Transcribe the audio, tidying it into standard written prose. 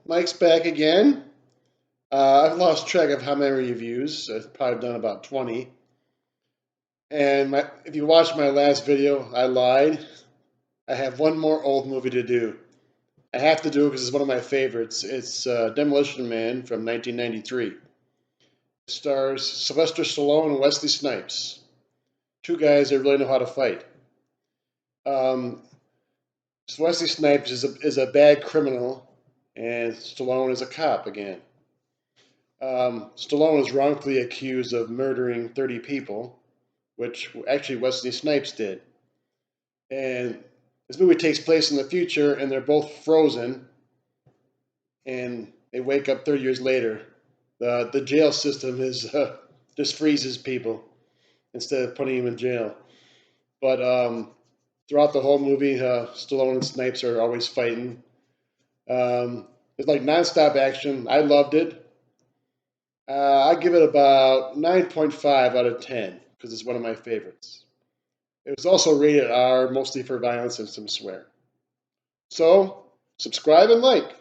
Mike's back again. I've lost track of how many reviews. I've probably done about 20. And if you watched my last video, I lied. I have one more old movie to do. I have to do it because it's one of my favorites. It's Demolition Man from 1993. It stars Sylvester Stallone and Wesley Snipes. Two guys that really know how to fight. Um, Wesley Snipes is a bad criminal, and Stallone is a cop again. Stallone is wrongfully accused of murdering 30 people, which actually Wesley Snipes did. And this movie takes place in the future, and they're both frozen, and they wake up 30 years later. The jail system is just freezes people instead of putting them in jail. But throughout the whole movie, Stallone and Snipes are always fighting. It's like nonstop action. I loved it. I give it about 9.5 out of 10 because it's one of my favorites. It was also rated R, mostly for violence and some swear. So, subscribe and like.